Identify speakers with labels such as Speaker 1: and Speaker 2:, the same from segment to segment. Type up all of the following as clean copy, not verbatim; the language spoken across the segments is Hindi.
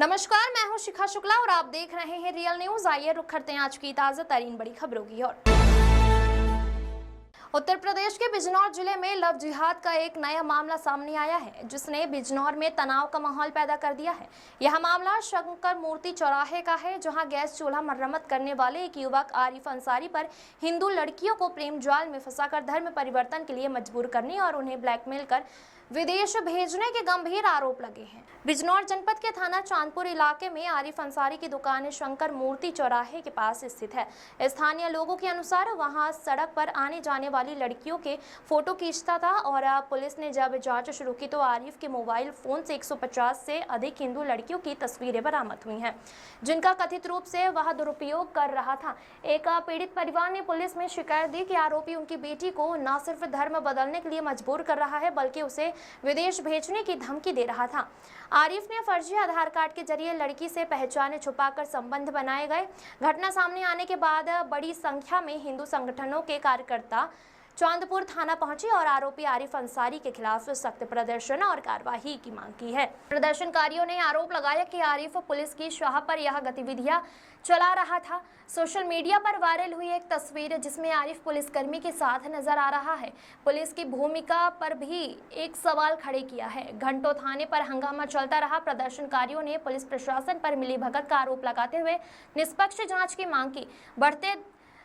Speaker 1: नमस्कार, मैं हूं शिखा शुक्ला और आप देख रहे हैं रियल न्यूज। आइए रुक करते हैं आज की ताजा तरीन बड़ी खबरों की ओर। उत्तर प्रदेश के बिजनौर जिले में लव जिहाद का एक नया मामला सामने आया है, जिसने बिजनौर में तनाव का माहौल पैदा कर दिया है। यह मामला शंकर मूर्ति चौराहे का है, जहां गैस चूल्हा मरम्मत करने वाले एक युवक आरिफ अंसारी पर हिंदू लड़कियों को प्रेम जाल में फंसाकर धर्म परिवर्तन के लिए मजबूर करने और उन्हें ब्लैकमेल कर विदेश भेजने के गंभीर आरोप लगे हैं। बिजनौर जनपद के थाना चांदपुर इलाके में आरिफ अंसारी की दुकान शंकर मूर्ति चौराहे के पास स्थित है। स्थानीय लोगों के अनुसार वहां सड़क पर आने जाने वाली लड़कियों के फोटो खींचता था और पुलिस ने जब जांच शुरू की तो आरिफ के मोबाइल फोन से 150 से अधिक हिंदू लड़कियों की तस्वीरें बरामद हुई हैं, जिनका कथित रूप से वह दुरुपयोग कर रहा था। एक पीड़ित परिवार ने पुलिस में शिकायत दी कि आरोपी उनकी बेटी को न सिर्फ धर्म बदलने के लिए मजबूर कर रहा है, बल्कि उसे विदेश भेजने की धमकी दे रहा था। आरिफ ने फर्जी आधार कार्ड के जरिए लड़की से पहचाने छुपाकर संबंध बनाए गए। घटना सामने आने के बाद बड़ी संख्या में हिंदू संगठनों के कार्यकर्ता चांदपुर थाना पहुंचे और आरोपी आरिफ अंसारी के खिलाफ सख्त प्रदर्शन और कार्रवाई की मांग की है। प्रदर्शनकारियों ने आरोप लगाया कि आरिफ पुलिस की शाह पर यह गतिविधियां चला रहा था। सोशल मीडिया पर वायरल हुई एक तस्वीर जिसमें आरिफ पुलिसकर्मी के साथ नजर आ रहा है। पुलिस की भूमिका पर भी एक सवाल खड़े किया है। घंटों थाने पर हंगामा चलता रहा। प्रदर्शनकारियों ने पुलिस प्रशासन पर मिलीभगत का आरोप लगाते हुए निष्पक्ष जांच की मांग की। बढ़ते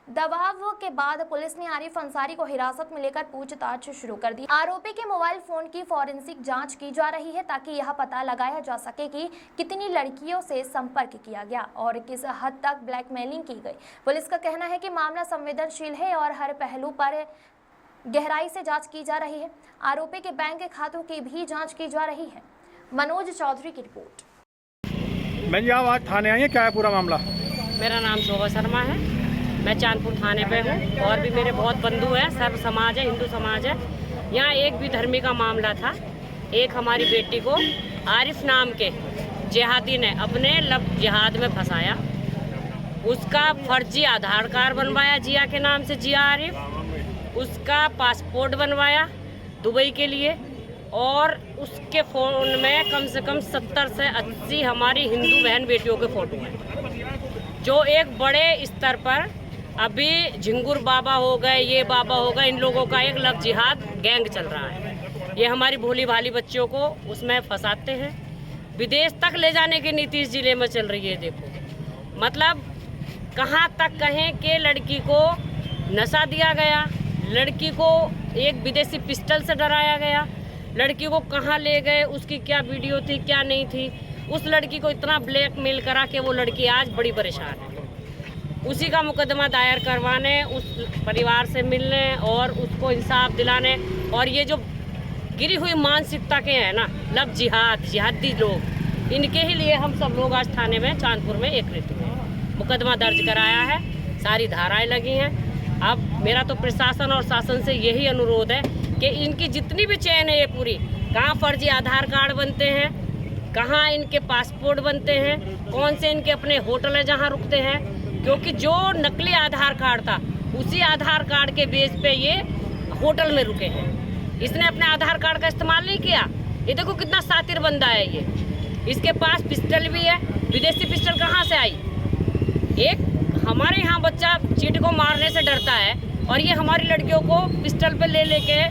Speaker 1: दबाव के बाद पुलिस ने आरिफ अंसारी को हिरासत में लेकर पूछताछ शुरू कर दी। आरोपी के मोबाइल फोन की फॉरेंसिक जांच की जा रही है, ताकि यह पता लगाया जा सके कि कितनी लड़कियों से संपर्क किया गया और किस हद तक ब्लैकमेलिंग की गई। पुलिस का कहना है कि मामला संवेदनशील है और हर पहलू पर गहराई से जांच की जा रही है। आरोपी के बैंक खातों की भी जाँच की जा रही है। मनोज चौधरी की रिपोर्ट।
Speaker 2: मैं जी आज थाने आई है, क्या है पूरा मामला?
Speaker 3: मेरा नाम शोभा शर्मा है। मैं चांदपुर थाने पे हूँ और भी मेरे बहुत बंधु हैं। सर्व समाज है, हिंदू समाज है। यहाँ एक भी धर्मी का मामला था। एक हमारी बेटी को आरिफ नाम के जिहादी ने अपने लव जिहाद में फंसाया। उसका फर्जी आधार कार्ड बनवाया जिया के नाम से, जिया आरिफ। उसका पासपोर्ट बनवाया दुबई के लिए और उसके फ़ोन में कम से कम 70 से 80 हमारी हिंदू बहन बेटियों के फ़ोटो हैं, जो एक बड़े स्तर पर अभी झिंगुर बाबा हो गए, ये बाबा हो गए, इन लोगों का एक लव जिहाद गैंग चल रहा है। ये हमारी भोली भाली बच्चियों को उसमें फंसाते हैं। विदेश तक ले जाने की नीति इस जिले में चल रही है। देखो मतलब कहाँ तक कहें कि लड़की को नशा दिया गया, लड़की को एक विदेशी पिस्टल से डराया गया, लड़की को कहाँ ले गए, उसकी क्या वीडियो थी क्या नहीं थी, उस लड़की को इतना ब्लैकमेल करा कि वो लड़की आज बड़ी परेशान है। उसी का मुकदमा दायर करवाने, उस परिवार से मिलने और उसको इंसाफ दिलाने, और ये जो गिरी हुई मानसिकता के हैं ना लव जिहाद, जिहादी लोग, इनके ही लिए हम सब लोग आज थाने में चांदपुर में एकत्रित हुए। मुकदमा दर्ज कराया है, सारी धाराएं लगी हैं। अब मेरा तो प्रशासन और शासन से यही अनुरोध है कि इनकी जितनी भी चेन है ये पूरी, कहाँ फर्जी आधार कार्ड बनते हैं, कहाँ इनके पासपोर्ट बनते हैं, कौन से इनके अपने होटल है जहाँ रुकते हैं, क्योंकि जो नकली आधार कार्ड था उसी आधार कार्ड के बेस पे ये होटल में रुके हैं। इसने अपने आधार कार्ड का इस्तेमाल नहीं किया। ये देखो कितना शातिर बंदा है ये। इसके पास पिस्टल भी है। विदेशी पिस्टल कहाँ से आई? एक हमारे यहाँ बच्चा चींटी को मारने से डरता है और ये हमारी लड़कियों को पिस्टल पे ले लेके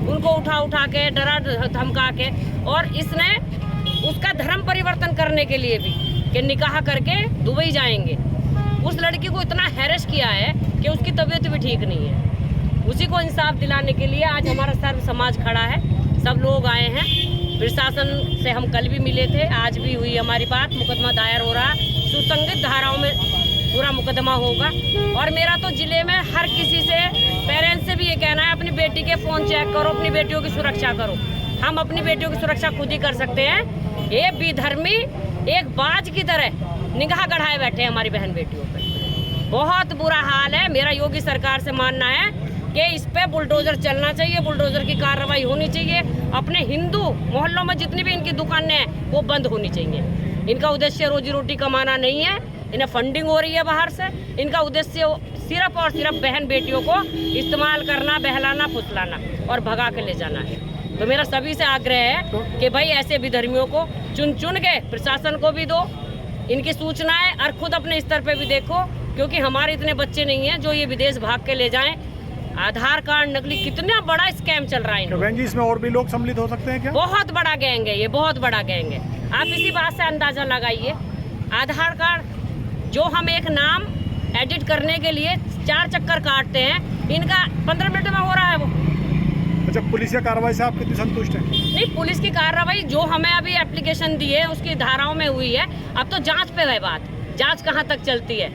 Speaker 3: उनको उठा के डरा धमका के, और इसने उसका धर्म परिवर्तन करने के लिए भी कि निकाह करके दुबई जाएंगे। उस लड़की को इतना हैरेस किया है कि उसकी तबीयत भी ठीक नहीं है। उसी को इंसाफ दिलाने के लिए आज हमारा सर्व समाज खड़ा है। सब लोग आए हैं। प्रशासन से हम कल भी मिले थे, आज भी हुई हमारी बात। मुकदमा दायर हो रहा है, सुसंगत धाराओं में पूरा मुकदमा होगा। और मेरा तो जिले में हर किसी से, पेरेंट्स से भी ये कहना है, अपनी बेटी के फ़ोन चेक करो, अपनी बेटियों की सुरक्षा करो। हम अपनी बेटियों की सुरक्षा खुद ही कर सकते हैं। ये बेधर्मी एक बाज की तरह निगाह गढ़ाए बैठे हैं हमारी बहन बेटियों पे। बहुत बुरा हाल है। मेरा योगी सरकार से मानना है कि इस पे बुलडोजर चलना चाहिए, बुलडोजर की कार्रवाई होनी चाहिए। अपने हिंदू मोहल्लों में जितनी भी इनकी दुकानें हैं वो बंद होनी चाहिए। इनका उद्देश्य रोजी रोटी कमाना नहीं है, इन्हें फंडिंग हो रही है बाहर से। इनका उद्देश्य सिर्फ और सिर्फ बहन बेटियों को इस्तेमाल करना, बहलाना, फुसलाना और भगा के ले जाना है। तो मेरा सभी से आग्रह है कि भाई ऐसे विधर्मियों को चुन चुन के प्रशासन को भी दो, इनकी सूचनाएं और खुद अपने स्तर पे भी देखो, क्योंकि हमारे इतने बच्चे नहीं हैं जो ये विदेश भाग के ले जाएं। आधार कार्ड नकली, कितना बड़ा स्कैम चल रहा है
Speaker 2: तो बहन जी इसमें और भी लोग सम्मिलित हो सकते हैं क्या?
Speaker 3: बहुत बड़ा गैंग है ये, बहुत बड़ा गैंग है। आप इसी बात से अंदाजा लगाइए, आधार कार्ड जो हम एक नाम एडिट करने के लिए 4 चक्कर काटते हैं, इनका 15 मिनट में हो रहा है वो।
Speaker 2: अच्छा, पुलिस की कार्रवाई से आप कितनी संतुष्ट हैं?
Speaker 3: नहीं, पुलिस की कार्रवाई जो हमें अभी एप्लीकेशन दी है उसकी धाराओं में हुई है। अब तो जांच पे है बात, जांच कहाँ तक चलती है,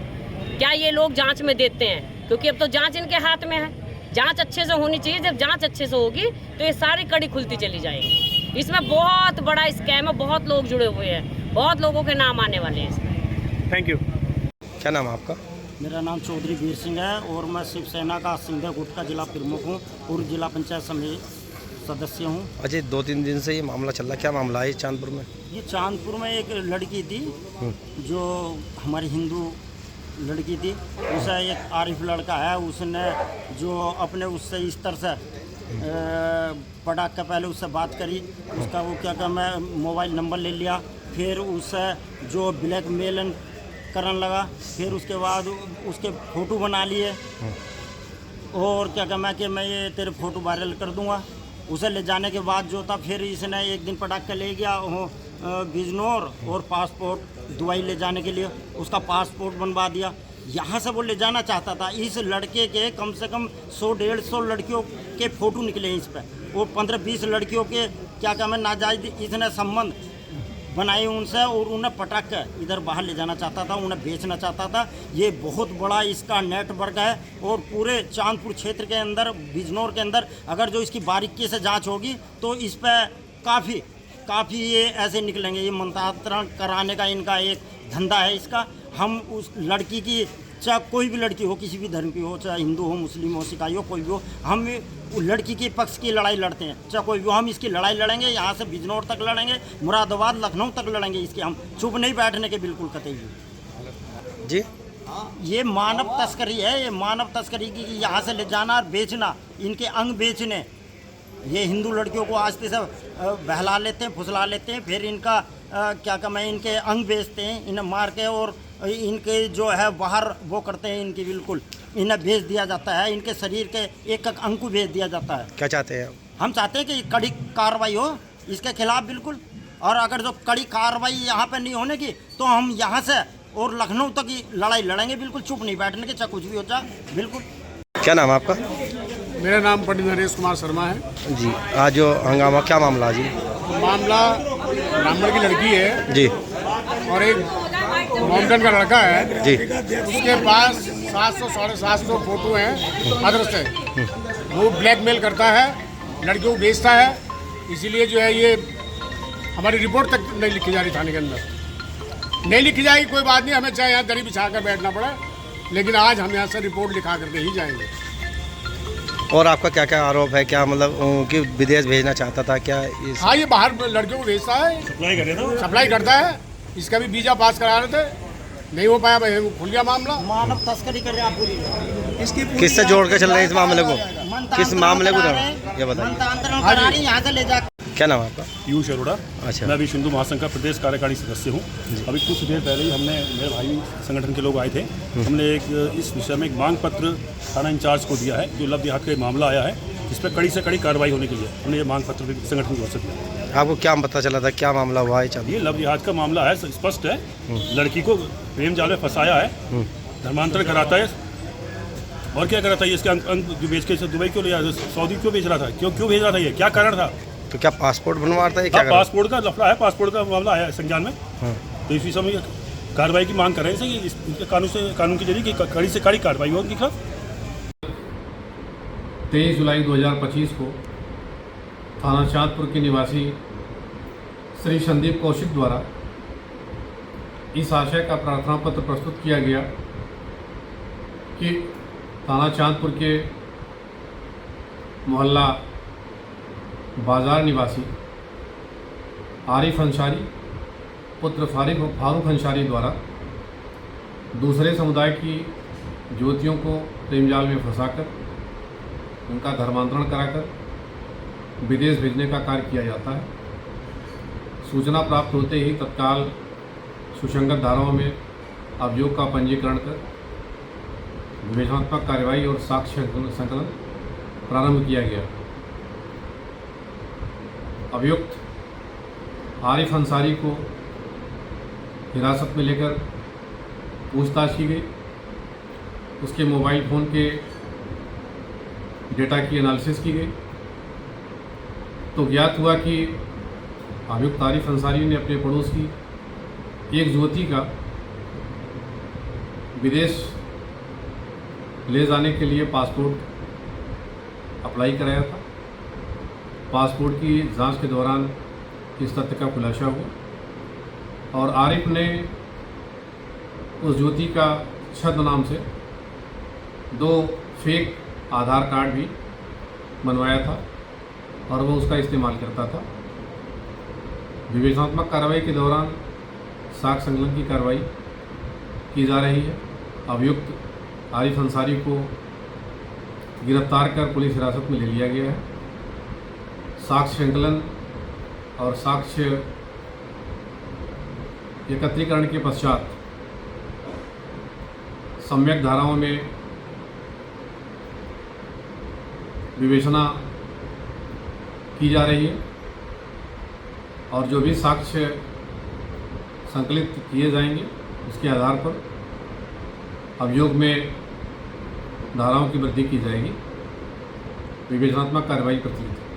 Speaker 3: क्या ये लोग जांच में देते हैं, क्योंकि अब तो जांच इनके हाथ में है। जांच अच्छे से होनी चाहिए, जब जांच अच्छे से होगी तो ये सारी कड़ी खुलती चली जाएगी। इसमें बहुत बड़ा स्कैम है, बहुत लोग जुड़े हुए हैं, बहुत लोगों के नाम आने वाले हैं इसमें।
Speaker 2: Thank you.
Speaker 4: क्या नाम है आपका?
Speaker 5: मेरा नाम चौधरी वीर सिंह है और मैं शिवसेना का सिंधिया गुट का जिला प्रमुख हूँ, पूर्व जिला पंचायत समिति सदस्य हूँ।
Speaker 4: अजय 2-3 दिन से ये मामला चल रहा है, क्या मामला है चांदपुर में?
Speaker 5: ये चांदपुर में एक लड़की थी जो हमारी हिंदू लड़की थी, उसे एक आरिफ लड़का है, उसने जो अपने उससे इस तरह से पटाख के पहले उससे बात करी, उसका वो क्या मैं मोबाइल नंबर ले लिया, फिर उससे जो ब्लैकमेल करने लगा, फिर उसके बाद उसके फ़ोटो बना लिए और क्या मैं कि मैं ये तेरे फ़ोटो वायरल कर दूंगा। उसे ले जाने के बाद जो था, फिर इसने एक दिन पटाख के ले गया वो बिजनौर और पासपोर्ट दुबई ले जाने के लिए उसका पासपोर्ट बनवा दिया। यहाँ से वो ले जाना चाहता था। इस लड़के के कम से कम 100-150 लड़कियों के फ़ोटो निकले इस पर, वो 15-20 लड़कियों के क्या मैं नाजायज इसने संबंध बनाए उनसे और उन्हें पटक कर इधर बाहर ले जाना चाहता था, उन्हें बेचना चाहता था। ये बहुत बड़ा इसका नेटवर्क है और पूरे चांदपुर क्षेत्र के अंदर, बिजनौर के अंदर अगर जो इसकी बारीकी से जांच होगी तो इस पर काफ़ी ये ऐसे निकलेंगे। ये मंत्रांतरण कराने का इनका एक धंधा है इसका। हम उस लड़की की, चाहे कोई भी लड़की हो, किसी भी धर्म की हो, चाहे हिंदू हो, मुस्लिम हो, सिखाई हो, कोई भी हो, हम लड़की के पक्ष की लड़ाई लड़ते हैं, चाहे कोई भी हो। हम इसकी लड़ाई लड़ेंगे, यहाँ से बिजनौर तक लड़ेंगे, मुरादाबाद लखनऊ तक लड़ेंगे इसके। हम चुप नहीं बैठने के बिल्कुल कतई भी।
Speaker 4: जी,
Speaker 5: ये मानव तस्करी है, ये मानव तस्करी की यहाँ से ले जाना और बेचना, इनके अंग बेचने। ये हिंदू लड़कियों को आस्ते से बहला लेते हैं, फुसला लेते हैं, फिर इनका इनके अंग बेचते हैं, इन्हें मार के, और इनके जो है बाहर वो करते हैं, इनकी बिल्कुल इन्हें भेज दिया जाता है, इनके शरीर के एक अंग को भेज दिया जाता है।
Speaker 4: क्या चाहते हैं आप?
Speaker 5: हम चाहते हैं कि कड़ी कार्रवाई हो इसके खिलाफ बिल्कुल, और अगर जो कड़ी कार्रवाई यहाँ पे नहीं होने की तो हम यहाँ से और लखनऊ तक की लड़ाई लड़ेंगे, बिल्कुल चुप नहीं बैठने के, चाहे कुछ भी हो जाए बिल्कुल।
Speaker 4: क्या नाम है आपका?
Speaker 2: मेरा नाम पंडित नरेश कुमार शर्मा है
Speaker 4: जी। आज जो हंगामा, क्या मामला जी?
Speaker 2: मामला ब्राह्मण की लड़की है
Speaker 4: जी
Speaker 2: और एक मॉमडन का लड़का है
Speaker 4: जी।
Speaker 2: उसके पास 700-750 फोटो हैं अदर से। वो ब्लैकमेल करता है, लड़कियों को बेचता है, इसीलिए जो है ये हमारी रिपोर्ट तक नहीं लिखी जा रही थाने के अंदर। नहीं लिखी जाएगी कोई बात नहीं, हमें चाहे यहाँ दरी बिछा कर बैठना पड़ा, लेकिन आज हम यहाँ से रिपोर्ट लिखा करके ही जाएंगे।
Speaker 4: और आपका क्या क्या आरोप है? क्या मतलब कि विदेश भेजना चाहता था क्या?
Speaker 2: हाँ, ये बाहर लड़कियों को भेजता है, सप्लाई करता है। इसका भी वीजा पास करा रहे थे, नहीं हो पाया, भाई खुल गया मामला।
Speaker 5: मानव तस्करी कर रहे आप पूरी इसकी
Speaker 4: किससे जोड़ कर चल रहे हैं इस मामले को? किस मामले को ये बताइए।
Speaker 5: मंत्रांतरण करा रहे हैं यहाँ से ले जा।
Speaker 4: क्या नाम है आपका?
Speaker 6: पीयूष अरोड़ा।
Speaker 4: अच्छा।
Speaker 6: मैं अभी हिंदू महासंघ का प्रदेश कार्यकारी सदस्य हूँ। अभी कुछ देर पहले ही हमने, मेरे भाई संगठन के लोग आए थे, हमने एक इस विषय में एक मांग पत्र थाना इंचार्ज को दिया है, जो लव जिहाद का मामला आया है, इस पर कड़ी से कड़ी कार्रवाई होने के लिए हमने ये मांग पत्र भी संगठन को वर्षित किया।
Speaker 4: आपको क्या पता चला था, क्या मामला हुआ है?
Speaker 6: ये लव जिहाद का मामला है, स्पष्ट है। लड़की को प्रेम जाल में फंसाया है, धर्मांतरण कराता है, और क्या कराता है, इसके अंक जो बेच के दुबई क्यों ले जा, सऊदी क्यों भेज रहा था, क्यों भेज रहा था, ये क्या कारण था?
Speaker 4: तो क्या पासपोर्ट बनवा रहा था? क्या
Speaker 6: पासपोर्ट का लफड़ा है, पासपोर्ट का मामला है संज्ञान में। तो इस विषय में कार्रवाई की मांग कर रहे हैं, इसके कानून के जरिए कड़ी से कड़ी कार्रवाई हो उनके खिलाफ।
Speaker 7: 23 जुलाई 2025 को थाना चांदपुर के निवासी श्री संदीप कौशिक द्वारा इस आशय का प्रार्थना पत्र प्रस्तुत किया गया कि थाना चांदपुर के मोहल्ला बाजार निवासी आरिफ अंसारी पुत्र फारूक अंसारी द्वारा दूसरे समुदाय की युवतियों को प्रेम जाल में फंसाकर उनका धर्मांतरण कराकर विदेश भेजने का कार्य किया जाता है। सूचना प्राप्त होते ही तत्काल सुसंगत धाराओं में अभियोग का पंजीकरण कर विवेचनात्मक कार्रवाई और साक्ष्य संकलन प्रारंभ किया गया। अभियुक्त आरिफ अंसारी को हिरासत में लेकर पूछताछ की गई। उसके मोबाइल फ़ोन के डेटा की एनालिसिस की गई तो ज्ञात हुआ कि अभियुक्त आरिफ अंसारी ने अपने पड़ोस की एक युवती का विदेश ले जाने के लिए पासपोर्ट अप्लाई कराया था। पासपोर्ट की जांच के दौरान इस तथ्य का खुलासा हुआ और आरिफ ने उस युवती का छद्म नाम से 2 फेक आधार कार्ड भी बनवाया था और वह उसका इस्तेमाल करता था। विवेचनात्मक कार्रवाई के दौरान साक्ष्य संकलन की कार्रवाई की जा रही है। अभियुक्त आरिफ अंसारी को गिरफ्तार कर पुलिस हिरासत में ले लिया गया है। साक्ष्य संकलन और साक्ष्य एकत्रीकरण के पश्चात सम्यक धाराओं में विवेचना की जा रही है और जो भी साक्ष्य संकलित किए जाएंगे उसके आधार पर अभियोग में धाराओं की वृद्धि की जाएगी। विवेचनात्मक कार्रवाई प्रचलित है।